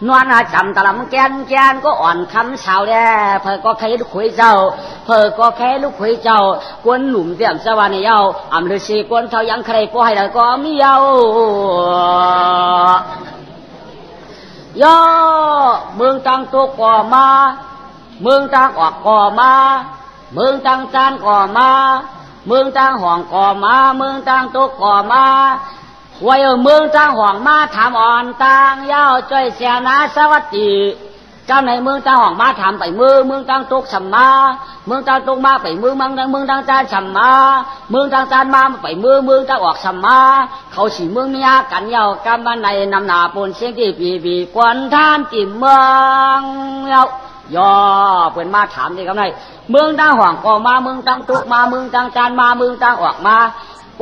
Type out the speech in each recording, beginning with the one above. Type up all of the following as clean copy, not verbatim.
นวลจำตะลำแกนก็อ่อนคำเช้าแด่เพอก็ใครลูกขุยเจ้าเพอก็แค่ลูกขุยเจ้ากวนหนุ่มเตี่ยมสวรรค์เยาอำฤาษีกวนเขายังใครก็ให้แล้วก็มีเยาย่อเมืองตังตุกก่อมาเมืองตังออกก่อมาเมืองตังจานก่อมาเมืองตังห่องก่อมาเมืองตังตุกก่อมาไว้เมืองตังห่องมาถามอ่อนตังยาวจ้อยเสียนาสวัสดีเจ้าในเมืองตังห่องมาถามไปเมืองตังตุกสัมมาเมืองตังตุกมาไปเมืองตังจานสัมมาเมืองตังจานมาไปเมืองตังออกสัมมาเขาสีเมืองเมียกันยาวกำบันในนำหนาปนเสียงที่ปีกวนท่านจิมเมืองเยาย่อเปิ่นมาถามนี่ครับนายเมืองตังห่องก็มาเมืองตังตุกมาเมืองตังจานมาเมืองตังออกมา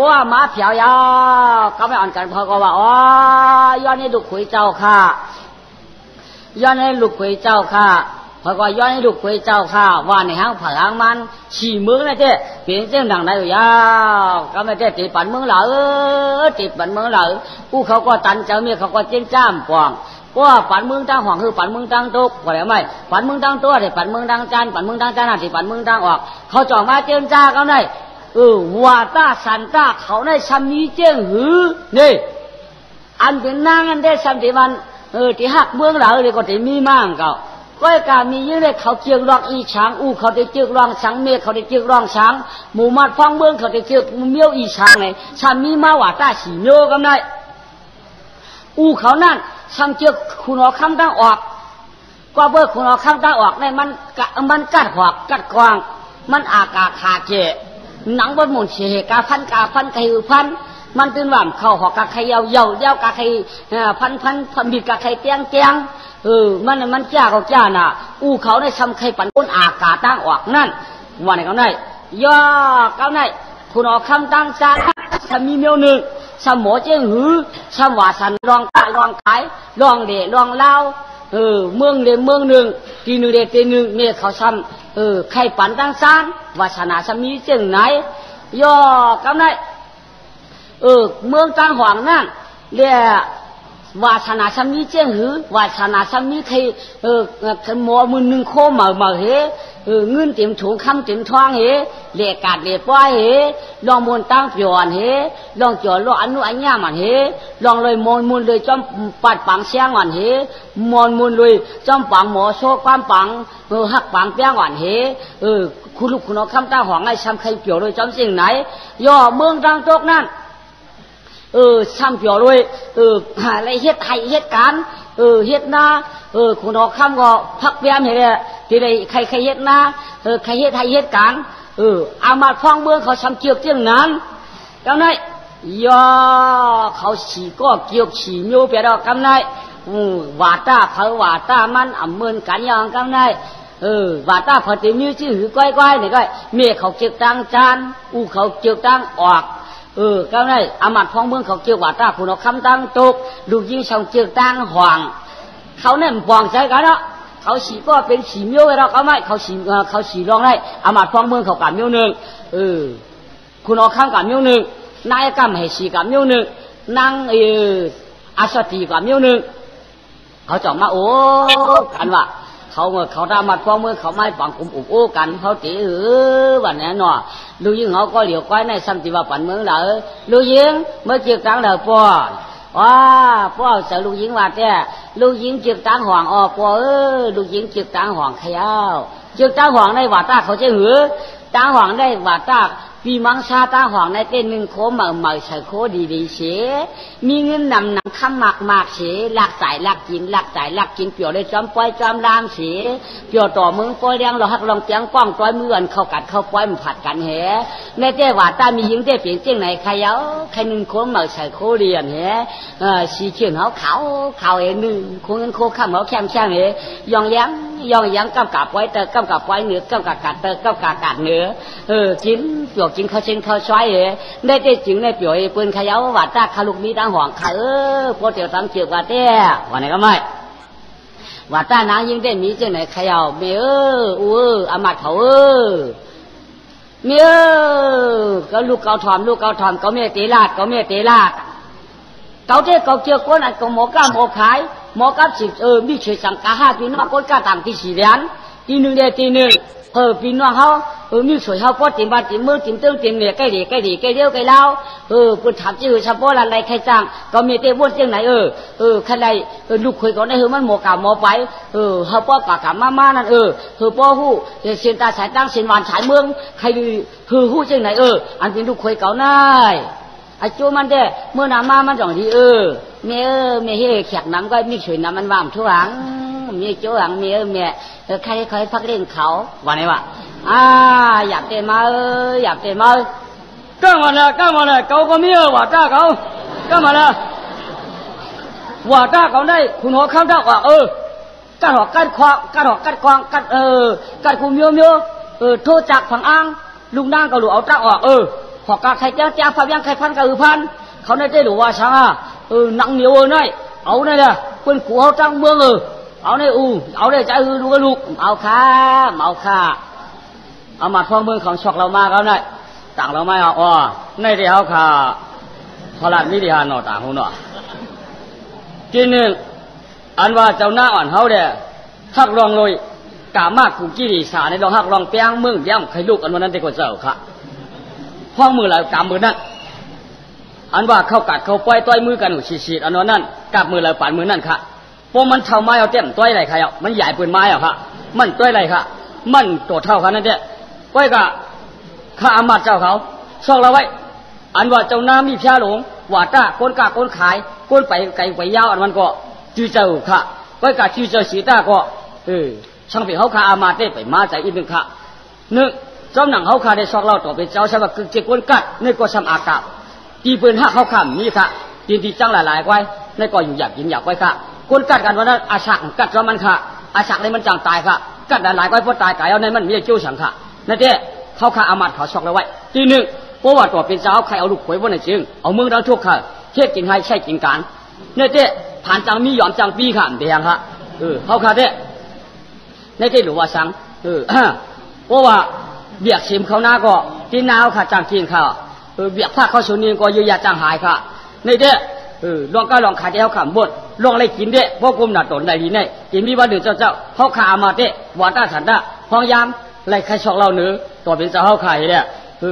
ว่ามาเผียวยาก็ไม่อ่อนกันพอก็ว่าอ๋อย้อนให้ลูกขุยเจ้าค่ะย้อนให้ลูกขุยเจ้าค่ะพอก็ย้อนให้ลูกขุยเจ้าค่ะว่าในห้างผักหางมันฉี่เมืองนะเจ้เปลี่ยนเส้นดังไหนอยู่ยาวก็ไม่ได้ติดปั่นเมืองเหล่าติดปั่นเมืองเหล่าผู้เขาก็ตันเจ้าเมียเขาก็เจ้นจ้ามปองว่าปั่นเมืองตังห่องคือปั่นเมืองตังตุกว่าแล้วไหมปั่นเมืองตังตัวที่ปั่นเมืองตังจานปั่นเมืองตังจานที่ปั่นเมืองตังออกเขาจ่อมาเจ้นจ้าเขาได้ว่าตาสันตาเขาในซ้ำนี้เจ้งหือนี่อันเป็นนางอันได้ซ้ำที่มันที่หักเมืองเหล่าเลยก็จะมีมั่งก็การมีเยอะเลยเขาเจียงร้องอีช้างเขาได้เจียงร้องช้างเมียเขาได้เจียงร้องช้างหมู่มัดฟังเมืองเขาได้เจียงเมียวอีช้างเลยซ้ำมีมาว่าตาสีเมียวกันได้เขานั่นซ้ำเจียงคุณเอาคำตั้งออกก็เบอร์คุณเอาคำตั้งออกในมันกัดหอกกัดกวางมันอากาขาเจหนังบนหมุนเฉกาพันกะหือพันมันตื่นว่ามเข้าหอกกะไข่ยาวกะไข่พันบิดกะไข่เตียงมันจ้าเขาจ้าน่ะเขาได้ทำไข่ปั่นบนอากาศตั้งออกนั่นว่าไหนเขาได้ย่อเขาได้คุณออกคำตั้งจานถ้ามีเมียวหนึ่งสมอเจ้งหือสมว่าสันลองขายลองเดลองเล่าเมืองเดเมืองหนึ่งทีหนึ่งเดทีหนึ่งเมียเขาซ้ำไข่ปั่นตั้งซานวาสนาสมีเจ้งไหนย่อกำไรเมืองตั้งหวังนั่นเรียวาสนาสมีเจ้งหือวาสนาสมีใครหมอมือหนึ่งโคมาเฮเงินเต็มถุงคำเต็มท้องเฮเรียกาดเรียป้อยเฮลองมนตั้งเปียนเฮลองจ่อลองอันนู้อันย่ามันเฮลองเลยมนเลยจอมปัดปังเสียงวันเฮมนเลยจอมปังหมอโชคความปังหักปังเปียงวันเฮคุณลูกคุณเอาคำตั้งหวังไอ้ช้ำใครเปียวเลยจอมสิ่งไหนย่อเมืองตั้งโต๊ะนั่นช้ำเปียวเลยอะไรเฮ็ดไทยเฮ็ดการเฮ็ดนาคุณออกคำก็พักเบี้ยมเห็นเลยที่ใดใครเฮ็ดนาใครเฮ็ดไทยเฮ็ดการอามาฟ้องเมืองเขาช้ำเกี่ยวเจียงนั้นกำไรย่อเขาฉีก็เกี่ยวฉีโยเปียดอกกำไรว่าตาเขาว่าตามันอ่ำเมินกันอย่างกำไรว่าตาพอตีมีชื่อหือก้อยเนี่ยก้อยเมียเขาเกี่ยวตังจานเขาเกี่ยวตังออกก็ได้อามัดฟ้องเมืองเขาเกี่ยวว่าตาคุณเอาคำตั้งตกลูกยิงช่องเกี่ยวตังห่วงเขาเนี่ยหวังใจกันเนาะเขาฉีก็เป็นฉีเมียวเราก็ไม่เขาฉีรองได้อามัดฟ้องเมืองเขากับเมียวหนึ่งคุณเอาคำกับเมียวหนึ่งนายกรรมให้ฉีกับเมียวหนึ่งนางอาสติกับเมียวหนึ่งเขาจ่อมาโอ้กันว่าเขาทำมัดฟ้องเมืองเขาไม่ปังกลุ่มอุบกันเขาตีวันนี้เนาะลูกยิงเขาก็เหลียวก้อยในสัมติว่าปั่นเมืองเลยลูกยิงเมื่อเกี่ยวกับเลยป้อเสือลูกยิงว่าแต่ลูกยิงเกี่ยวกับห่วงป้อลูกยิงเกี่ยวกับห่วงขยาวเกี่ยวกับห่วงในว่าตาเขาจะหือตาห่วงได้ว่าตาปีมังชาตาห่วงในเต้นหนึ่งโคมาใส่โคดีเสียมีเงินนำคำมากเสียลักใจลักกินเปลี่ยวเลยจอมปล่อยจอมรามเสียเปลี่ยวต่อมึงปล่อยเลี้ยงเราหักลองเปียงป้องปล่อยมืออันเข้ากัดเข้าปล่อยมันผัดกันแห่ในเจ้าว่าตามียิงเจ้าเปลี่ยนเจ้าไหนใครเอาใครหนึ่งโคมาใส่โคเรียนแห่สีเขียวเขาหนึ่งโคเงินโคข้ามเขาแคมช่างแห่ยองยังกำกับไว้เตอกำกับไว้เหนือกำกับกัดเตอกำกับกัดเหนือกินเปลี่ยวกินเขาเชงเขาช่วยได้เจ้าจริงในเปลี่ยวปืนขยาวว่าตาขาลูกมีตั้งห่วงขาพอเดี๋ยวทำเกี่ยวกับเต้วันไหนก็ไม่ว่าตานางยิงได้มีเจ้าไหนขยาวเมีอามัดเขาเมีก็ลูกเกาถอมก็เมียตีลาดเขาเจ้าเกี่ยวก้นอันก็หมอกล้ามหมอขาย หมอกับสิมีช่วยสังกาห้าพี่น้องคนกล้าต่างที่สี่เหรียญทีหนึ่งเดียวทีหนึ่งพี่น้องเขามีช่วยเขาป้อติมบ้านติมมือติมเติ้งติมเนี่ยใกล้ดีใกล้ดีใกล้เดียวใกล้เล่าปุ่นถามชื่อเฉพาะอะไรใครจ้างก็มีเต้บ้วนเจียงไหนใครใดลูกคุยก่อนได้มันหมอเก่าหมอไปเขาป้อกากามานั่นป้อหูเสียนตาสายตั้งเสียนหวานฉายเมืองใครหูเจียงไหนอันเป็นลูกคุยเก่าน่ายไอ้จูมันเด้เมื่อน้ำมามันจ่องดีเมียเฮ้แขกน้ำก็มีช่วยน้ำมันว่างทั่วหางมีโจ้หางเมียใครพักเล่นเขาวันนี้วะอยากเต้มาอยากเต้มา干嘛呢？干嘛呢？搞个咩？我咋搞？干嘛呢？我咋搞呢？คุณหัวข้ามได้ว่ากัดหอกกัดควางกัดหอกกัดควางกัดกูเมียวโทษจากฝั่งอ้างลุงนางก็หลุเอาจ้าออกหอกกาใครจ้าพับยังใครพันกับพันเขาได้หลุว่าช่างหนังเหนียวนี่เอาเนี่ยนะเป็นขู่เขาจ้างเมืองเอาเนี่ยเอาเนี่ยใจดูกระลูกเอาค่าเอามาท่องเมืองของช็อกเรามาเขาเนี่ยต่างเราไม่เอาในที่เขาค่าพลัดมิริหานอต่างหูหนอทีหนึ่งอันว่าเจ้าหน้าอ่อนเขาเนี่ยหักรองเลยกามากกูกี้ดีสาในเราหักรองเปียงเมืองย่ำใครลูกอันวันนั้นได้กว่าเจ้าค่ะห้องมือเรากามมือนั่นอันว่าเข้ากัดเข้าปล่อยต้อยมือกันหนูฉีดอันนั้นกาบมือเราปั่นมือนั่นค่ะพวกมันเท่าไม้เอาเต็มต้อยอะไรใครเอามันใหญ่ปืนไม้เอาค่ะมันต้อยอะไรค่ะมันตัวเท่ากันนั่นเด้ก้อยกะข้าอามาตเจ้าเขาช่องเราไว้อันว่าเจ้าน้ามีพิาหลงว่าจ้าก้นกาก้นขายก้นไปไก่ไปยาวอันมันก็จื้อเจ้าค่ะก้อยกะจื้อเจ้าสีตาก็ช่างเป็นเขาข้าอามาตได้ไปมาใจอีกหนึ่งค่ะหนึ่งเจ้าหนังเขาข้าได้ช่องเราต่อเป็นเจ้าใช่ว่าคือเจ้าก้นกัดนี่ก็ช้ำอากาศตีปืนหักเขาข้ามมีค่ะตีนตีจังหลายๆไว้นี่ก็อยู่อยากกินอยากไว้ค่ะก้นกัดกันวันนั้นอาชักกัดแล้วมันค่ะอาชักในมันจังตายค่ะกัดหลายๆไว้พอตายไก่เอาในมันมีเจ้าฉังค่ะนั่นเด้เขาข้าอามาตเขาช็อกเราไว้ทีหนึ่งเพราะว่าตัวเป็นเจ้าใครเอาลูกขวยบนในจริงเอาเมืองเราทุกค่ะเทียบกินให้ใช่กินการนั่นเด้ผ่านจังมียอมจังปีค่ะเดียงค่ะเขาข้าเด้นั่นเด้หรือว่าสังเพราะว่าเบียกชิมเขาหน้าก็ที่น้าค่ะจังกินค่ะเบียกผ้าเขาชนีก็ยืดยาจังหายค่ะนั่นเด้ลองก็ลองขายเขาขำบดลองอะไรกินเด้พวกกลุ่มหนาตนใดดีเนี่ยกินมีวันเดือดเจ้าเขาขาอามาเด้วาตาสันดาพองยามไรใครชอกเราเนื้อตัวเป็นเจ้าเขาขายเนี่ย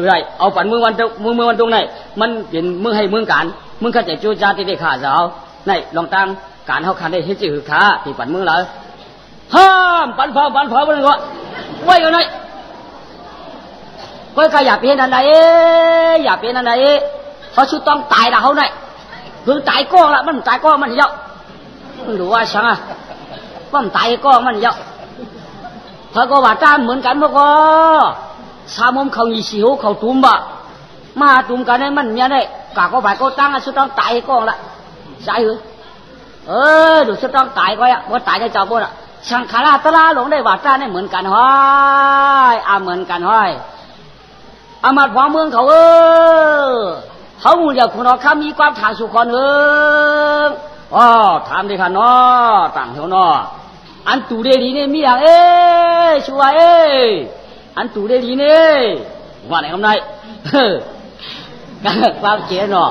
ไรเอาฝันเมืองวันตรงไหนมันเป็นเมืองให้เมืองการเมืองข้าจะจูจ้าที่ได้ขาเจ้าไหนลองตั้งการเขาขาได้เฮ็ดจืดขาที่ฝันเมืองเราห้ามปันเผามันก็ไว้กันไหนก็ใครอยากเป็นอะไรอยากเป็นอะไรเขาชุดต้องตายละเขาไหนคือตายก้องละมันตายก้องมันเยอะมันรู้ว่าช่างว่ามันตายก้องมันเยอะเขาก็ว่าจ้าเหมือนกันพวกก็สามมเขาหยีสิวเขาตุ้มบะมาตุ้มกันให้มันเนี่ยได้กะก็ไปก็ตั้งชุดต้องตายก้องละใช่หรือดูชุดต้องตายก็อ่ะว่าตายจะเจ้าบ่น่ะช่างขาลาตลาหลงได้ว่าจ้าเนี่ยเหมือนกันห้อยเหมือนกันห้อยอามาพองเมืองเขาเขาหมู่เดียวคนเราข้ามีความฐานสุขคนถามดิค่ะเนาะต่างเท่าเนาะอันตูเดลีเนี่ยมีอย่างชัวอันตูเดลีเนี่ยว่าไหนคำไหนความเจ๋อเนาะ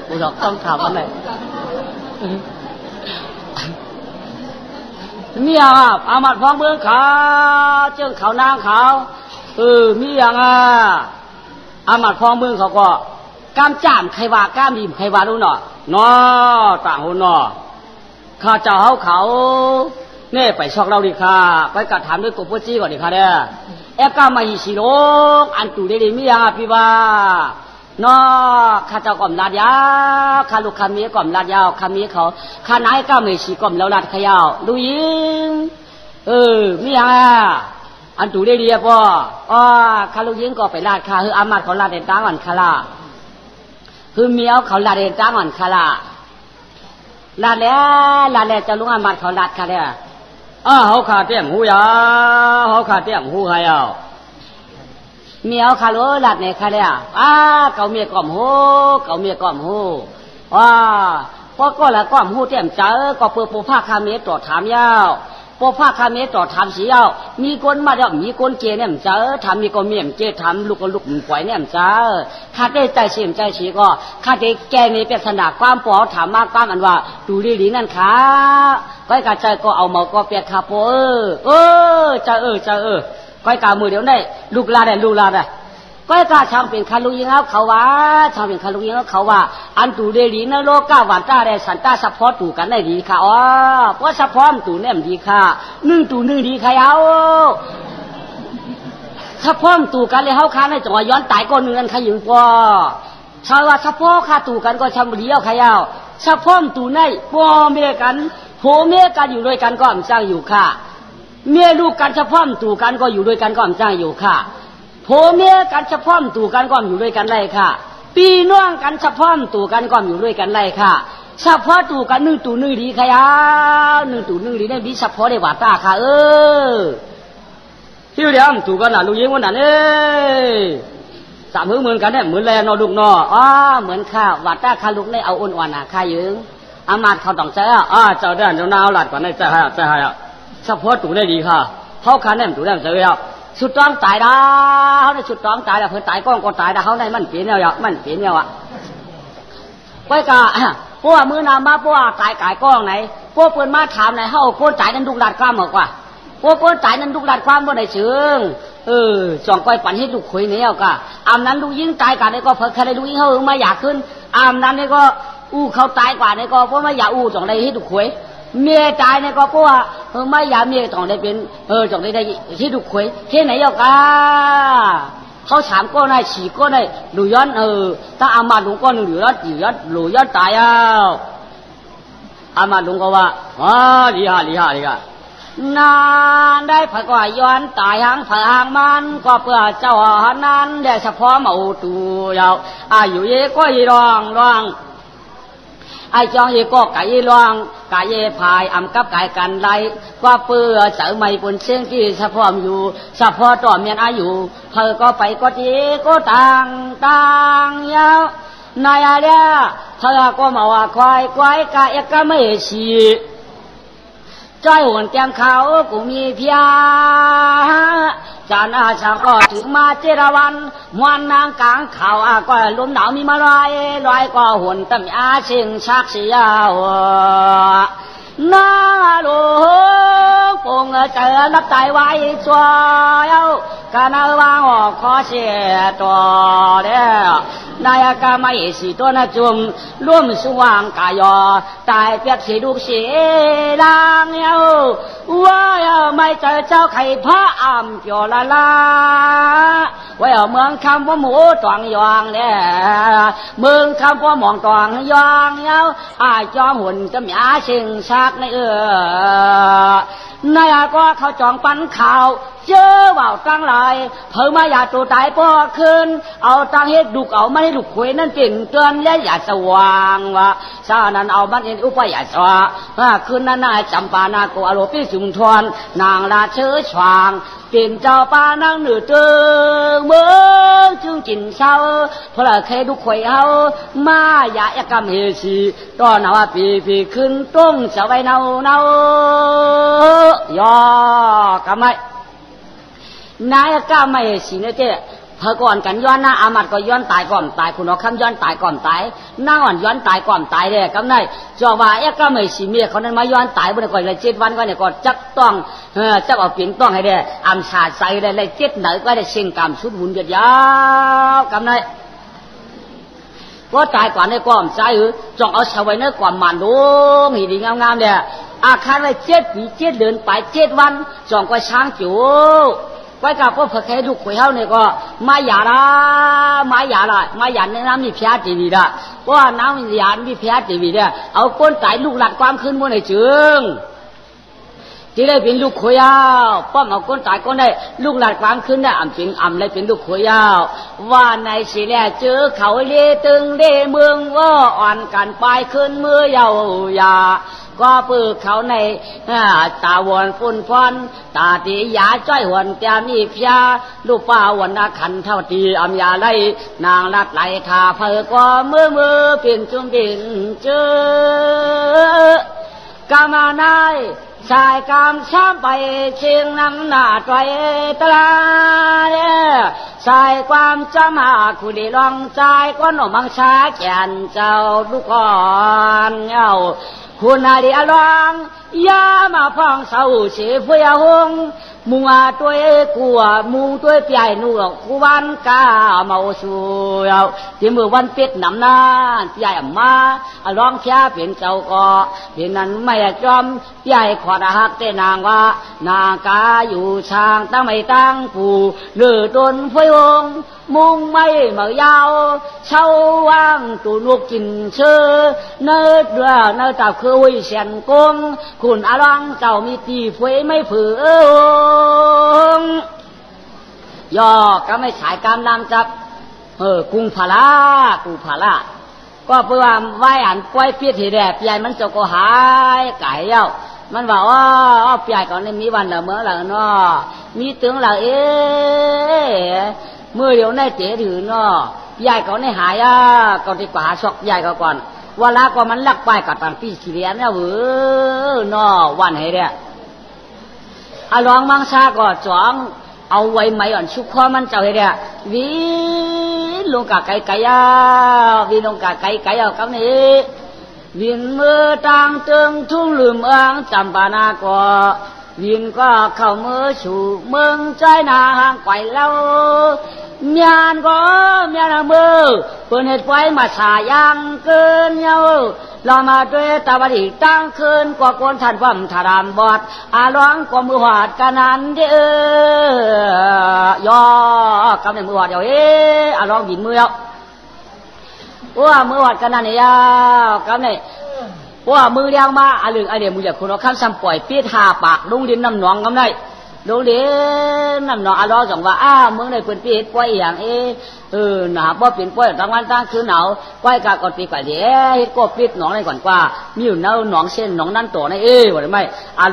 กูต้องถามมันเลยมีอย่างอามาตย์ฟ้องเมืองขาวเจ้าขาวนางขาวมีอย่างอามาตย์ฟ้องเมืองเขาก็กล้ามจ้ามใครว่ากล้ามดีใครว่ารู้เนาะต่างหูเนาะข้าเจ้าเขาเนี่ยไปชอกเราดิค่ะไปกัดถามด้วยตัวพ่อจี้ก่อนดิค่ะเนี่ยกล้ามาหิสิโลกอันตู่ได้มีอย่างพี่ว่าข้าเจ้าก่อมลาดยาวข้าลูกข้าเมียก่อมลาดยาวข้าเมียเขาข้านายก้าไม่ฉีก่อมแล้วลาดขยาวดูยิงมีอย่างอันตู่ได้ดีป่ะข้าลูกยิงก็ไปลาดข้าอามาตย์เขาลาดเดินจ้างอ่อนคาราเมียเขาลาดเดินจ้างอ่อนคาราลาดแล้วจะลุงอามาตย์เขาลาดค่ะเนี่ยเขาขาเตี้ยมหูยาเขาขาเตี้ยมหูใครเอาเมียเขาโลลัดเนี่ยค่ะเนี่ยเขาเมียก่อมหูพอก็ละก่อมหูเต็มเจอก็เปิดปูผ้าคาเมียตรวจถามยาว พวกผ้าคาเมต่อทำเสียวมีคนมาแล้วมีคนเกเนี่ยมเจอทำมีก็เมียมเจทำลูกก็ลูกปล่อยเนี่ยมเจอข้าได้ใจเสียมใจสีก็ข้าได้แกในเป็นสนาความปอถามมากความอันว่าดูดีๆนั่นค่ะก้อยกาใจก็เอาเมาก็เปียกขาโปเจอก้อยกามือเดี๋ยวได้ลูกลาได้ก็กล้าช่างเป็นคารุยิงเขาว่าช่างเป็นคารุยิงเขาว่าอันตูเดลีนะโลกาวันตาได้สันตาซัพพอร์ตตูกันได้ดีค่ะเพราะซัพพอร์ตตูเนี่ยดีค่ะนึ่งดีค่ะเอาซัพพอร์ตตูกันเลยเขาค้าในจังหวะย้อนตายก็เงินขยิงกว่าชาวว่าซัพพอร์ตค่าตูกันก็ชำเลี้ยวค่ะเอาซัพพอร์ตตูในพ่อเมียกันผัวเมียกันอยู่ด้วยกันก็อ่ำจ้างอยู่ค่ะเมียลูกกันซัพพอร์ตตูกันก็อยู่ด้วยกันก็อ่ำจ้างอยู่ค่ะผัวเมียกันเฉพาะตู่กันก็อยู่ด้วยกันได้ค่ะปีน้องกันเฉพาะตู่กันก็อยู่ด้วยกันได้ค่ะเฉพาะตู่กันนึ่งดีค่ะยานึ่งดีได้ดีเฉพาะได้ว่าตาค่ะที่เดียวตู่กันน่ะลูกยิงวันนั้นสามเหมือนกันเนี่ยเหมือนแลนอลูกนอเหมือนข้าว่าตาข้าลูกได้เอาอ่อนๆน่ะข้ายืงอามาตเขาต้องใจเจ้าเดินเจ้านาวหลัดกว่าในใจให้เฉพาะตู่ได้ดีค่ะเขาคันเนี่ยตู่ได้เจอแล้วชุดต้องตายดาวเขาในชุดต้องตายแล้วเพื่อตายก้องก็ตายดาวเขาในมันเปลี่ยนแล้วมันเปลี่ยนแล้วไปกะพวกมือนามาพวกตายกายก้องไหนพวกเปิ้นมาถามไหนเขาโคนตายนั่นดุดัดความหมดกว่าพวกโคนตายนั่นดุดัดความบ่ได้เชิงจ่องก้อยปั่นให้ลูกคุยเนี่ยกะอามนั้นลูกยิ่งตายกันนี่ก็เพิ่งใครลูกยิ่งเขามาอยากขึ้นอามนั้นนี่ก็เขาตายกว่านี่ก็เพราะมาอยากจ่องได้ให้ลูกคุยเมียตายเนี่ยก็เพราะว่าไม่อยากเมียต้องได้เป็นต้องได้ที่ดุคุยที่ไหนยกเขาถามก็ได้ฉีกก็ได้หลุย้อนถ้าอามาลุงก็หลุย้อนตายอามาลุงก็ว่าดีฮะนานได้ผักว่าย้อนตายหางผักหางมันก็เพื่อเจ้านั้นได้เฉพาะเมาตัวยาวอายุเยก็ยีร้องไอ้จองเยก็ไก่ลวงไก่พายอำกับไก่กันไรว่าเปื่อเสือไม่บนเชียงที่สะพอมอยู่สะพอต่อเมียนอายุเธอก็ไปก็ดีก็ต่างยาวนายอะไรเธอก็มาว่าควายกะก็ไม่ฉีจ้อยหุ่นเตียงเขากูมีเพียจานาชาก็ถึงมาเจรวันมวนนางกลางเขาก็ลมหนาวมีมาลอยก็หุ่นตั้มอาเชิงชักเสียวนาโลปงเจอนับใจไว้ชัวยกันวางออกขอเสียตัวเด้นายกาไม่สีตัวน่าจุ่มร่วมสว่างกายตายเปียกสีลูกสีลางเย้าว่าไม่เจอเจ้าไข่พระอ่ำเปียวละว่าเมืองคำว่าหมูตวงยองเนี่ยเมืองคำว่าหมองตวงยองเย้าจอมหุ่นจะมีอาชิงชักในนายก็เขาจองปันข่าวเจอว่าวตั้งหลายเพิ่งมาอยากตัวตายพอคืนเอาตั้งเฮ็ดดุกเอาไม่ให้ดุกคุยนั่นติ่งเตือนและอย่าสว่างว่าชานั้นเอามันเอ็นอุปยาสวะคืนนั้นน่าจำปานาโกอโลปิสุมทวนนางราเชื้อชวางเป็นเจ้าปานางเหนือเตืองเมืองจึงกินเศร้าเพราะเคยดุกคุยเอามาอย่ากำเฮชีตอนนั้นว่าปีขึ้นต้งจะไว้เนาย่อกำไมนายก็ไม่สิเนี่ยเจ้เธอก่อนกันย้อนหน้าอามัดก็ย้อนตายก่อนตายคุณเอาคำย้อนตายก่อนตายหน้าอ่อนย้อนตายก่อนตายเลยกำไนจอว่าก็ไม่สิเมียเขานั้นมาย้อนตายบนก่อนเลย7 วันก็เนี่ยก็จักต้องจักเอาเปลี่ยนต้องให้ได้อำชาใส่ได้เลย7ไหนก็ได้เชิงกรรมชุดหุ่นยาวกำไนก็ตายก่อนในก่อนใจจองเอาชาวไว้เนื้อก่อนมันดูหีดีงามๆเนี่ยอาคารเลย7 ปี7 เดือนไป7 วันจองก็ช้างจูไว้กับพวกเผยให้ลูกคุยเฮาเนี่ยก็มาหยาในน้ำมีเพียตีวีละเพราะว่าน้ำหยามีเพียตีวีเนี่ยเอาก้นตายลูกหลัดความขึ้นบนในจึงที่ได้เป็นลูกคุยเฮาป้อมเอาก้นตายก้นได้ลูกหลัดความขึ้นได้อ่ำเลยเป็นลูกคุยเฮาว่าในสิแลเจอเขาเล่ตึงเล่เมืองว่าอ่อนกันไปขึ้นเมื่อยาวยาก็ปือเขาในตาวนฝุ่นฟอนตาตียาจ้อยหวนแก้มีพยาลูกป้าวันนาขันเท่าตีอำยาไลนางลัดไหลทาเพอก็มือเป็นจุ่มเป็นเจอกามานาย สายกามช้ำไปเชียงน้ำหน้าใจตลาสายความจำหาคุดีลองใจก้อนมังชาแก่นเจ้าลูกอ่อนเย้าคุณอาดีอลองยามาพองเศร้าเสียเฟียหงมัวตัวกัวมูตัวใหญ่หนูกูวันกาเมาสูยที่มือวันเป็ดน้ำนาใหญ่มาลองเชียเป็นเจ้าก็เป็นนั้นไม่จอมใหญ่ขอดหักแต่นางว่านางกาอยู่ช่างตั้งไม่ตั้งปูเลือดนเฟียหงมุงไม่เมื่อยาวเช่าว่างตูลูกกินเชื่อเนื้อเดือเนื้อตาคือวิเศษกงคุณอลังเจ้ามีตีเฟยไม่ฝืนย่อก็ไม่สายการนำจับกุงพารากูพาราก็เพื่อไหว้อันกล้วยเพี้ยทีแดดใหญ่มันจะก็หายไก่เย้ามันบอกว่าใหญ่ก่อนนี่มีวันละเมื่อละเนาะมีตึงละเมื่อเดี๋ยวในเต๋ถือเนาะใหญ่ก่อนในหายก่อนที่ป่าชอกใหญ่ก่อนว่าละก็มันลักไปกับต่างปีสีเหลี่ยมเนี่ยเนาะวันไหนเนี่ยลองมังชาก็จ้องเอาไว้ไม่อ่อนชุกข้อมันเจ้าเนี่ยวิลงกะไก่วิลงกะไก่กับนี้วินมือต่างเติงทุ่งลืมจำปานาก็วินก็เข้ามือชูเมืองใจนาห่างไกลเล่าเมียนก็เมียนมือเปิดเหตุไฟมาฉายางเกินเยาเรามาด้วยตาบดีตั้งคืนกว่าคนทันความถารามบอดร้องกว่ามือหอดกันนั้นเด้อย่อกำในมือหอดเดี๋ยวร้องบินมือแล้วว่ามือหอดกันนั้นเนี่ยกำในว่ามือเลี้ยงมาเรื่องไอเดียมืออยากคุณเอาข้ามซ้ำปล่อยปีดหาปากลงดินน้ำหนองกำได้ลงดินน้ำหนองร้องจังว่าเมืองในพื้นที่ปล่อยอย่างหนาบ่เป็นปล่อยตั้งวันตั้งคืนหนาวปล่อยกากอดปีกว่าเดี๋ยวก็ปิดหนองในก่อนกว่ามีอยู่เน่าหนองเส้นหนองนั่นตัวในว่าได้ไหม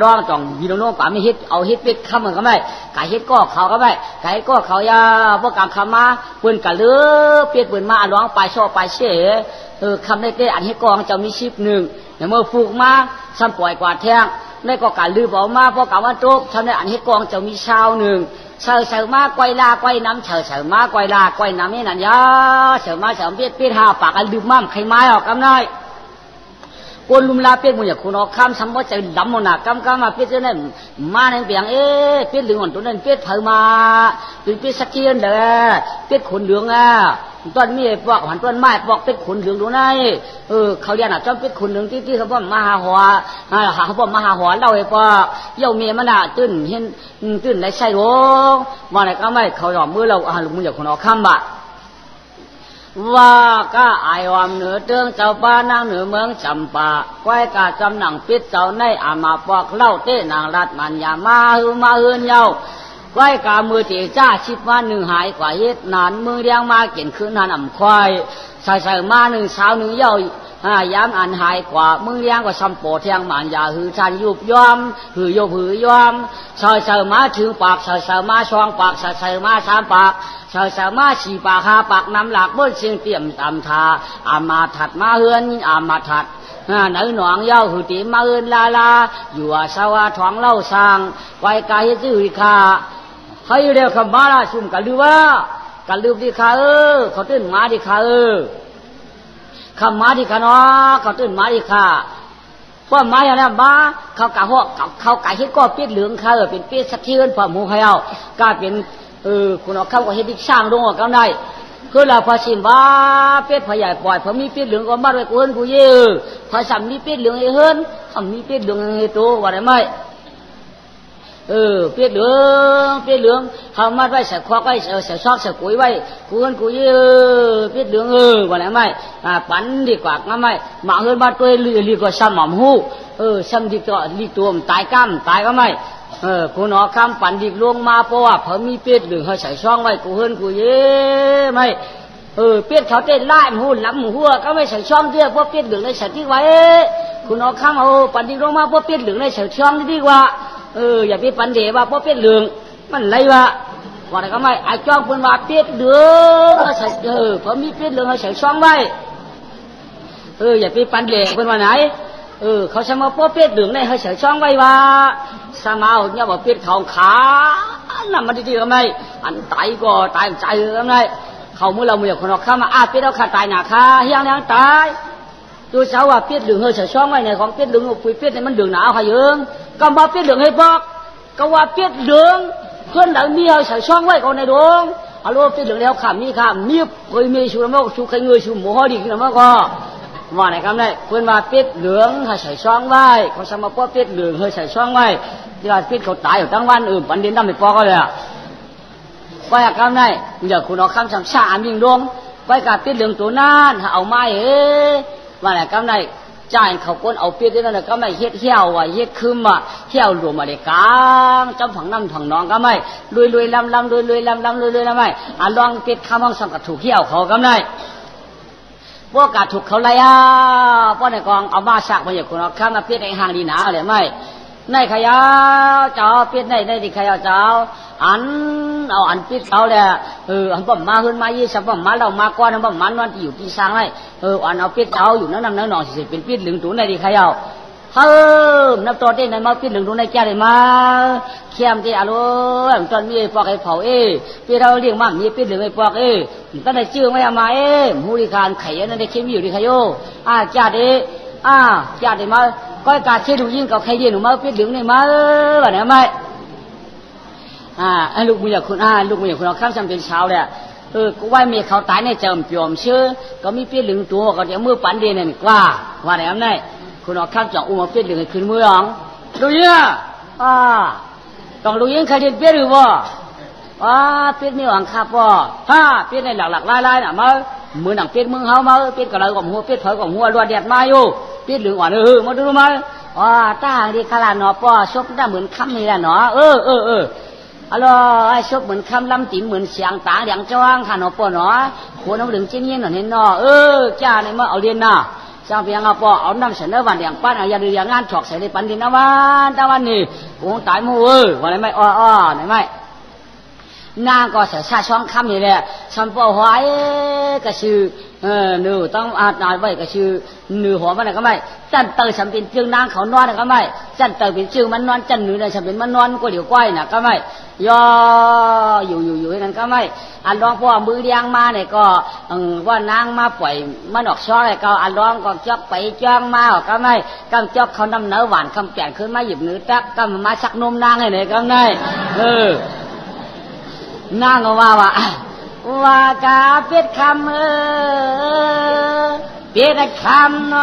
ร้องจังวีโนกว่าไม่ฮิตเอาฮิตปิดคำเหมือนกันไหมไก่ฮิตก็เขาก็ไหมไก่ก็เขายาพวกกางคำมาปืนกะเลือเปียดปืนมาร้องไปชอบไปเช่คำในเตะอันฮิตกองจะมีชิปหนึ่งอย่างเมื่อฟูกมาซ้ำปล่อยกว่าแท่งในก็การลือบอกมาเพราะกาวันโต๊ะทำในอันฮิตกองจะมีชาวหนึ่งเฉยมาไกวลาไกวน้ำเฉยมาไกวลาไกวน้ำนี่นั่นยาเฉยมาเฉยเปียดหาปากอันลืมมั่มใครไม้ออกกำน้อยกวนลุมลาเปียดมุญอยากคุณเอาข้ามซ้ำว่าใจดำมันหนักกำมาเปียดเจ้าเนี่ยมาในเปียงเปียดเหลืองอ่อนตัวนั้นเปียดเผยมาเป็นเปียดสักเกียนเด้อเปียดขนเหลืองต้นมีปอกหันต้นไม้ปอกเป็ดขนเหลืองดูไงเขาเรียกน่ะจอมเป็ดขนเหลืองที่เขาบอกมหาหัวเขาบอกมหาหัวเล่าไอ้ปอกเย่าเมียมันตื่นเห็นตื่นในใช่หรอว่าไหนก็ไม่เขาหยอมมือเราลุงมึงอยากคนออกข้ามบะว่าก็ไอวามเหนือเตืองเจ้าป้านางเหนือเมืองจำปาไว้กาจำหนังปิดเจ้าในมาปอกเล่าเต้นางรัดมันอย่ามาฮืนเย้าไว้กามือตีจ้าชิบมาหนึ่งหายกว่าเฮ็ดนานมือเลี้ยงมาเก่งขึ้นนานอ่ำควายใส่มาหนึ่งสาวหนึ่งเย้ายามอันหายกว่ามือเลี้ยงก็ซ้ำโปเทียงมันอย่าหือชันยุบย้อมหือยบหือยอมใส่มาถึงปากใส่มาช่องปากใส่มาสามปากใส่มาสี่ปากห้าปากน้ำหลักบนเชียงเตี่ยมตำทามาถัดมาเฮือนมาถัดไหนหนองเย้าหือตีมาเฮือนลาอยู่สาวาท้องเล่าสร้างไว้กายจื้อคาให้เรียกคำมาละซุ่มกันลือว่ากันลือดีค่ะเขาตื่นมาดีค่ะคำมาดีค่ะเนาะเขาตื่นมาดีค่ะพวกมาอย่างนั้นมาเขากะหัวเขากะเฮ็ดก็เปียดเหลืองค่ะเป็นเปียดสักทีเอิ้นพอหมูเขาเอาก็เป็นคุณเอาเข้าก็เฮ็ดดิสร้างลงก็ได้คือเราพอชิมว่าเป็ดพอใหญ่ปล่อยพอมีเป็ดเหลืองก็มาด้วยกูเฮิรนกูเย่พอสามมีเป็ดเหลืองไอ้เฮิรนมีเป็ดเหลืองไอ้โตว่าได้ไหมเปียดเหลืองเขามัดไว้ใส่ควักไว้ใส่ซอกใส่กุยไว้กูเฮิรนกูเย่เป็ดเหลืองว่าได้ไหมปั่นดีกว่างั้นไหมหมาเฮิรนมาตัวลีก็ซ้ำหม่ำหูซ้ำดีก็ลีตัวมันตายก้ามตายก็ไม่กูหนอคำปั่นดีลงมาเพราะว่าเขามีเป็ดเหลืองเขาใส่ช่องไว้กูเฮิรนกูเย่ไม่เป็ดเขาเต้นไล่หูหลับหัวก็ไม่ใส่ช่องเดียวเพราะเป็ดเหลืองในใส่ที่ไว้กูหนอคำเอาปั่นดีลงมาเพราะเป็ดเหลืองในใส่ช่องดีกว่าอย่าไปปันเดว่าเพราะเป็ดเหลืองมันไรวะว่าอะไรก็ไม่ไอ้จ้องเป็นว่าเป็ดเหลืองเขาใส่เพราะมีเป็ดเหลืองเขาใส่ช่องไว้อย่าไปปันเดเป็นว่าไหน เขาจะมาป้อเปียดเหลืองในเขาเฉยช่องไว้ว่าสมาเอาเนี่ยบอกเปียดเขาขานั่นมันดีๆกันไหมอันตายก็ตายใจกันไหมเขาเมื่อเราเมื่อคนเราเข้ามาเปียดเราขาดตายหนาคาเฮียงตายตัวเช้าว่าเปียดเหลืองเขาเฉยช่องไว้ในของเปียดเหลืองปุยเปียดในมันเหลืองหนาวขยืงก็มาเปียดเหลืองให้บอกก็ว่าเปียดเหลืองเพื่อนเรามีเขาเฉยช่องไว้คนในดวงฮัลโหลเปียดเหลืองแล้วขำนี่ขำมีเคยมีชูน้ำมันชูใครเงยชูหมูห่อดีขึ้นมาก็ว่าไหนครับเนี่ยเพื่อนมาเปียดเหลืองเขาใส่ช่องไว้เขาสมาป้อเปียดเหลืองเขาใส่ช่องไว้ที่ว่าเปียดเขาตายอยู่ทั้งวันปันเดินดำไปปอก็เลยว่าอย่างครับเนี่ยเดี๋ยวคุณเอาคำสั่งชายิ่งดวงไปกับเปียดเหลืองตัวนั้นเอาไม้ว่าไหนครับเนี่ยจ่ายเขาก้นเอาเปียดนั่นก็ไม่เฮ็ดเหี้ยวว่าเฮ็ดคืมอ่ะเหี้ยวรวมมาเด็กกลางจำผังน้ำผังน้องก็ไม่รวยลำรวยลำรวยไม่ลองเปียดข้ามห้องสังกัดถูกเหี้ยวเขาก็ไม่พวกกาถูกเขาไล่พวกในกองเอามาสักมาอย่างคุณเอาข้ามมาเปียดในห้างดีหนาอะไรไม่ในขยะเจ้าเปียดในดีขยะเจ้าอันเอาอันปิดเขาเลยอันบ่มมาขึ้นมายี่สิบบ่มมาเรามาก่อนอันบ่มมันวันที่อยู่ที่สร้างเลยอันเอาปิดเขาอยู่นั่นนั่นนอนสิเป็นปิดหลึงตัวในดีใครเอานับตัวได้ในมาปิดหลึงตัวในแก่เลยมาเข้มที่อารมณ์ตอนมีปอกไอ้เผาพี่เราเลี้ยงมั่งมีปิดหลึงไอ้ปอกตั้งแต่ชื่อไม่เอามามูริคานไข่นั่นได้เข้มอยู่ดีใครโยจ่าเจ่าเดมาก็การเชื่อดูยิ่งกับใครเย็นหนูมาปิดหลึงเนี่ยมาแบบนี้ไม่ลูกมือคุณลูกมือคุณเราข้ามจำเป็นเช้าเลยก็ว่ามีเขาตายในเจิมเปี่ยมเชื่อก็มีเปี้ยหลึงตัวก็เดี๋ยวมือปั่นเดียนนี่ว่าไหนอันนี้คุณเราข้ามจากอุ้มเปี้ยหลึงขึ้นมือหลังดูยิ่งต้องดูยิ่งใครเรียนเปี้ยหรือบ่เปี้ยนี่หลังครับบ่เปี้ยในหลักลายน่ะมามือหนังเปี้ยมือเขามาเปี้ยกระไรกับหัวเปี้ยถอยกับหัวรวดเด็ดมาอยู่เปี้ยหลึงอ่อนมาดูมาตาดีขลาดหนอป่อชกได้เหมือนคำนี่แหละหนอไอ้ชกเหมือนคำลำติ๋มเหมือนเสียงตาเหลียงจ้างขันเอาปอหนอโขนเอาเหลืองเจนี่หน่อยเห็นหนอจ้าในเมื่อเอาเรียนน่ะจ้าเพียงเอาปอเอาน้ำเสนอวันเดียงปั้นเอายาดื้อยางานฉอกใส่ในปันดินนะวันตะวันนี่โอ้ตายมูวันไหนไม่ไหนไม่นางก็เสียชาช่องคำนี่แหละฉันปอหอยก็ชื่อหนูต้องนายไว้ก็ชื่อหนูหัวมันก็ไม่จันเตอฉันเป็นจึงนางเขานอนก็ไม่จันเตอเป็นจึงมันนอนจันหนูเนี่ยฉันเป็นมันนอนก็เดี๋ยวก้อยน่ะก็ไม่ย่ออยู่นั่นก็ไม่ร้องพ่อมือเลี้ยงมาเนี่ยก็ว่านางมาปล่อยมันออกช่อเลยก็ร้องก็จอกไปจ้างมาก็ไม่กำจอกเขานำเนื้อหวานคำแก่นขึ้นมาหยิบเนื้อตักก็มาชักนมนางให้เลยก็ไม่นางก็ว่ากาเปียดคำเปียดค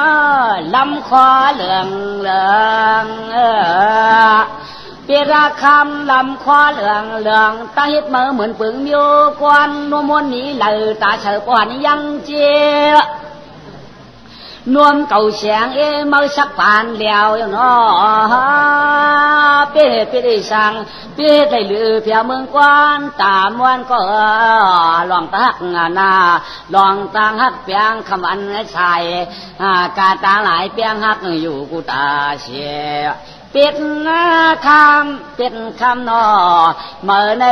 ำลำคอเหลืองเปียดคำลำคอเหลืองตาเฮ็ดมือเหมือนปึงมิวกวนนวมวนนี้เลยตาเฉยปอนยังเจียนวมเก่าเสียงมือสักปานเหลียวอย่างน้อเปียดสังเปียดได้ลือเพียเมืองกวนตามวันก็ลองตาหักนาลองตาหักเปียงคำอันใส่กาตาหลายเปียงหักอยู่กูตาเสียเป็ดคำนอเมื่อใน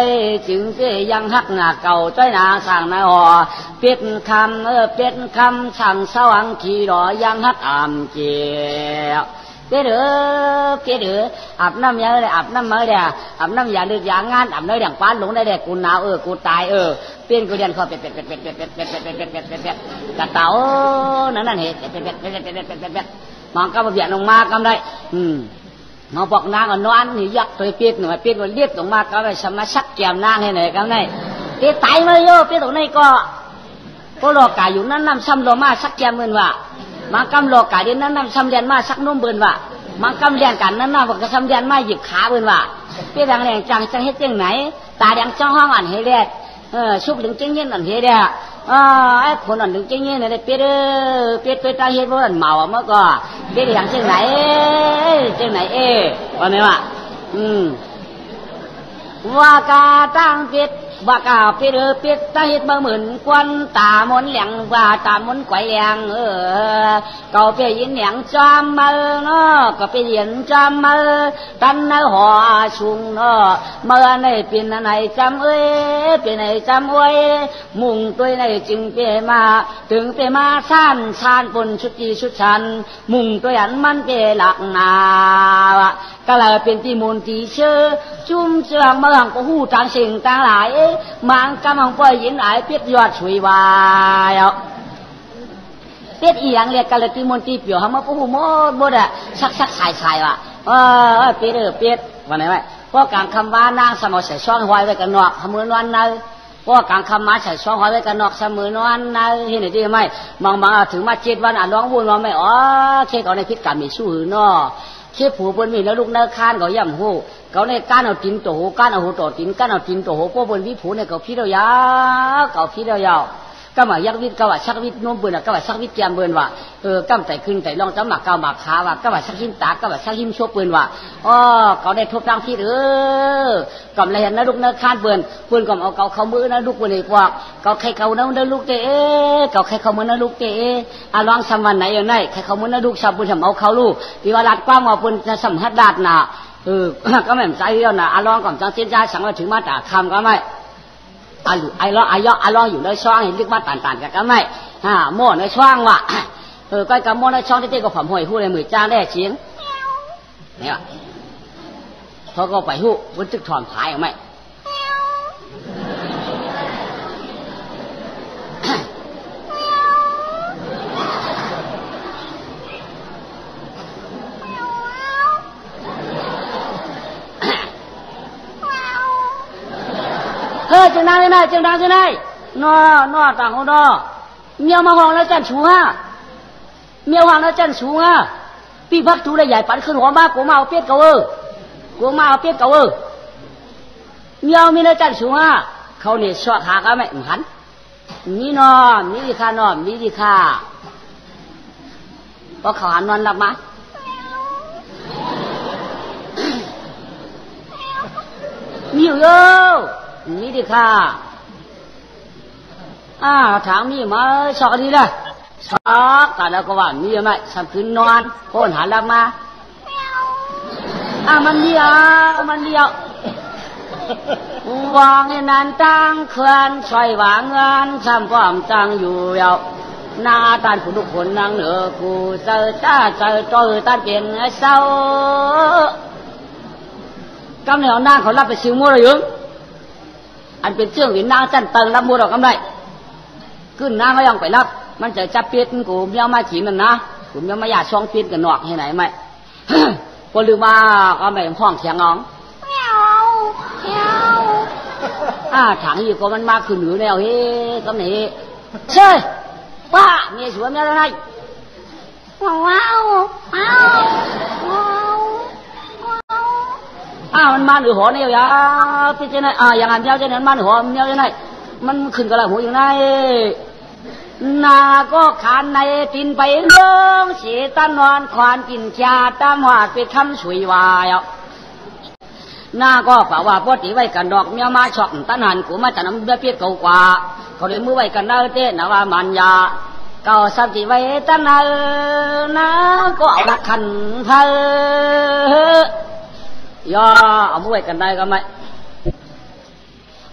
จึงจะยังหักเก่าจ้อยนาสั่งนาเป็ดคำสั่งสว่างขี่รอยังหักเกี่ยวเปียดอาบน้ำยาเลยอาบน้ำมาเลยอาบน้ำยาดึกยางานอาบน้ำอย่างป้านหลงได้เลยกูหนาวกูตายเปลี่ยนกูเรียนเขาเป็ดกระเต่านั่นเหตุเป็ดมองก็มาเบียดลงมากำได้มาบอกนางก็นอนนี่ยักตัวเปียกหน่อยเปียกมันเรียบลงมาก็ไปสมาชักแกมนางให้หน่อยกำได้เปียตายมาโย่เปียตรงนี้ก็รอกายอยู่นั่นน้ำซ้ำโลมาชักแกมเงินว่ามากำรอกายเดินนั่นน้ำซ้ำเรียนมาชักนุ่มเบิ่นว่ามากำเรียนกันนั่นน้ำบอกซ้ำเรียนมาหยิบขาเบิ่นว่าเปียดังแรงจังเฮ็ดจังไหนตาแดงจ้องห้องอ่านให้เรียดชุบถึงจังเงี้ยอ่านให้เรียดไอ้คนอ่านถึงจังเงี้ยเนี่ยเปียตาเฮ็ดว่าเมาเมื่อก่อนเปียดังจังไหนวันนี้ว่ากาตั้งเป็ด ว่ากาเปียเปียตาเฮ็ดมาเหมือนควันตามนเหลียงว่าตามนไกวเหลียงเก่าเปียยินเหลียงจามมาเนาะก็เปียยินจามมาตันหัวชุงเนาะเมื่อในเป็นไหนจำเป็นไหนจำมุ่งตัวในจึงเปียมาถึงเปียมาชานปนชุดจีชุดชันมุ่งตัวอันมันเปียหลักนาก็เลยเป็นที่มูลที่เชื่อจุ่มเชืองเมืองก็หูต่างสิ่งต่างหลายมังกำลังปล่อยยินหลายเปียยอดช่วยวายเปียอีหยังเรียกกันเลยที่มูลที่เปียวเขามาปูหมดอะชักสายว่ะเปียวันไหนไหมเพราะการคำว่านางสมอใส่ช่องหอยไว้กันนอกขมือนวันนั้นเพราะการคำมาใส่ช่องหอยไว้กันนอกเสมอนวันนั้นเห็นไหมที่ไม่บางถึงมา7 วันน้องวุ่นว่าไม่เช็คเอาในพิษกรรมมีสู้หือนอเชี่ยผัวบนมีแล้วลูกเนื้อคานก็ย่ำหูเขาในก้านเอาตินตัวหูก้านเอาหูตัวตินก้านเอาตินตัวหูพวกบนวิผูเนี่ยเขาพี่เรายาวเขาพี่เรายาวก็มายักวิทย์ก็ว่าชักวิทย์น้มเบื่อก็ว่าชักวิทย์แกมเบื่อว่าก้ามแต่ขึ้นแต่ลองจ้ำหมักเกาหมักขาว่าก็ว่าชักหิ้มตาก็ว่าชักหิ้มชั่วเบื่อว่าเขาได้ทุบตั้งพี่กำไรเห็นนะลูกเนื้อคานเบื่อก็เอาเขามือนะลูกเบื่อพวกเขาใครเขาเนื้อลูกเตะเขาใครเขามือนะลูกเตะลองสมันไหนอย่างไรใครเขามือนะลูกชาวบุญสมเอาเขาลูกที่ว่าลัดกว้างว่าบุญจะสัมผัสดาดหนาก็ไม่ใจเดียวนะลองก่อนจังเส้นใจสั่งว่าถึงมาตาคำก็ไม่ไอ้ล้ออยู่ในช่องเห็นเรียกว่าต่างกันก็ไม่โม่ในช่องว่ะก็กับโม่ในช่องที่เต้ก็ผมห่วยหู้ในมือจ้างได้เฉียงเนี่ยเขาก็ไปหู้วันตึกถอนผายออกไหมจึงดังเลยนอต่างคนเมียวมาห้องแล้วจันชูเมียวห้องแล้วจันชูพี่พักทูได้ใหญ่ปันขึ้นหัวมากูมาเอาเปียกเกาเมียวมีแล้วจันชูเขาเนี่ยชอบหาก็ไม่หันมีดีค่ะเพราะเขาหันนอนหลับมามีอยู่นี่ดิค่ะถามมีมาชอกดีเลยชอกแต่แล้วก็ว่ามีไหมสัมคืนนอนโคนหาลับมามันเดียววางนานตั้งเคลื่อนช่วยวางเงินซ้ำความจังอยู่ยาวหน้าตาผู้ทุกคนนั่งเหนือกูเจอตาเปลี่ยนเศร้ากำเนิดหน้าเขารับไปซิวมัวเลยยังอันเป็นเชื่องหวินนางจันเติงรับมัวดอกกำไรขึ้นนางก็ยังไปรับมันจะจับเปียนกูเมียวมาจีมันนะกูเมียวมาอยากช่องเปียนกันนอกให้ไหนไหมคนลืมมาก็ไม่ห้องเสียงน้องถังอยู่ก็มันมาขึ้นหนูแนวเฮ้ก็ไหนเช่ยป้าเมียสวยเมียอะไรว้าวมันมาหรือหัวเนี่ยพี่เจ้าไหนอย่างนั้นเจ้านั้นมาหรือหัวเมียวเจ้าไหนมันขึ้นกระไรหัวอย่างไรนาก็ขานในตินไปเรื่องเสียตันนอนควานกินชาตามหัวไปคำสวยวายนาก็ฝ่าว่าปกติไว้กันดอกเมียมาช็อกตันหันกูมาจะนำเบี้ยเปียกกว่าเขาเลยมือไว้กันได้เต้นว่ามันยาเก่าสักทีไว้ตันหันนะก็เอาละขันเพย่อเอามือไว้กันได้ก็ไม่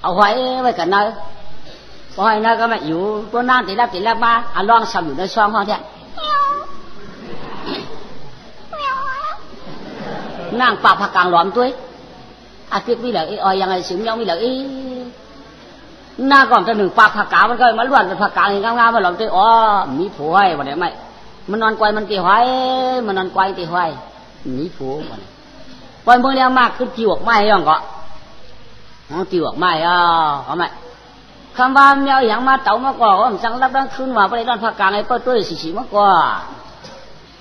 เอาไว้กันได้พอให้นั่นก็ไม่อยู่ตัวนั่งติดแล้วมาลองซ้ำอยู่ในช่องห้องเนี่ยนั่งปากผักกลางหลอมตัวเปียกมีเหลือยังไงสิมยังมีเหลือหน้าก่อนจะหนึ่งปากผักกามันก็มาล้วนเป็นผักกาเห็นงามๆมาหลอมตัวมีผัววันนี้ไม่มันนอนควายมันตีหอยมันนอนควายตีหอยมีผัววันนี้ปล่อยมือเลี้ยงมากขึ้นจีวกไม้ยังก็จีวกไม้เอาไหมคำว่าเมียอย่างมาเต่ามาก่อนจังรับดังคืนว่าไปได้ดอนผักกาไอ้ก็ตัวสีมากกว่า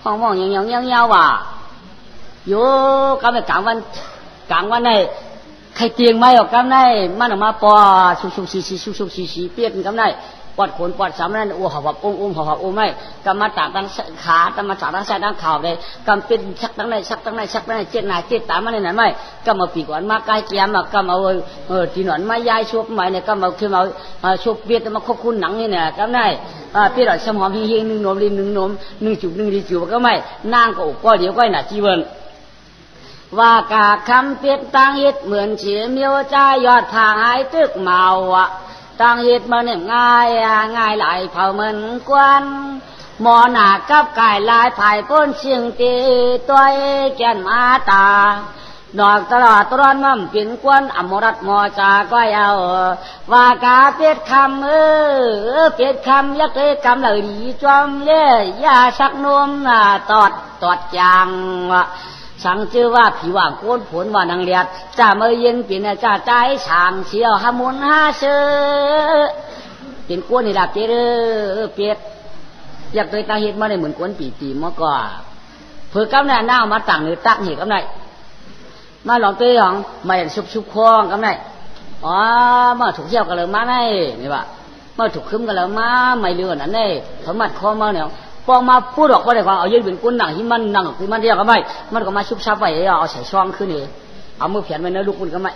ห้องมองยังว่าอยู่ก็ไม่กลางวันไหนใครเตียงไม่ออกกันไหนมันออกมาปอชุกสีเปลี่ยนกันไหน ปอดขนปอดสามนั่นอ้วหับอุ้มหับไม่กำมาตากตั้งขาตำมาตากตั้งใส่ตั้งเข่าเลยกำเป็นชักตั้งไหนชักตั้งไหนชักตั้งไหนเจ็ดหน้าเจ็ดตามันไหนไม่กำมาปีก่อนมาใกล้เกียมมากำมาตีหนอนมายายชุบใหม่เนี่ยกำมาคือมาชุบเบียดมาควบคุมหนังนี่เนี่ยกำได้พี่หล่อสมหอมเฮงหนึ่งนมลิ้นหนึ่งนมหนึ่งจุบหนึ่งดีจิ๋วก็ไม่นางก็อกก็เดี๋ยวก็หน้าจีเวินว่ากาคำเปลี่ยนตั้งฮิตเหมือนเฉียมิวใจยอดทางหายตึกเมาอ่ะตั้งฮิตมาเนี่ยง่ายหลายเผาเหมือนกวนหมอหนากับกายลายภายก้นเชียงตีตัวแก่นมาตาดอกตลอดตรอนมั่มปิ่นกวนอมรัตมอจาก็เอาว่ากาเปียดคำเปียดคำยักษ์เลยคำเหล่าดีจอมเล่ยาชักนมตอดจางสังชื่อว่าผีว่างโกนผลว่านางเลียดจะเมื่อเย็นปีนจะใจช่างเชียวหามุนหาเชเป็นกวนนี่ดับเจเปียดอยากเลยตาเห็ดมาในเหมือนกวนปีมาก่อเพื่อกำเนิดหน้ามาตั้งหรือตักเหตุกำเนิดมาหลองตัวของมาอย่างชุบคล้องกำเนิดอ๋อมาถูกเที่ยวกันเลยมาไงนี่ว่ามาถูกคึ้มกันแล้วมาไม่เรื่องนั้นเลยสมบัติข้อมาเนี่ยพอมาพูดออกมาได้ความเอายืนเป็นกุนหนังที่มันหนังที่มันเรียกก็ไม่มันก็มาชุบชับไปเอาใส่ช่องขึ้นนี่เอามือเพียนไว้เนื้อลูกคุณก็ไม่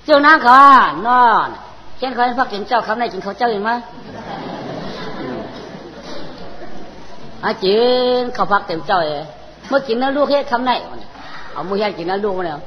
เจ้านั่งเขานอนเช่นเขาพักกินเจ้าคำไหนกินเขาเจ้าเห็นไหมจีนเขาพักเต็มเจ้าเมื่อกินเนื้อลูกเฮ็ดคำไหนเอามือเฮ็ดกินเนื้อลูกมาเนี่ย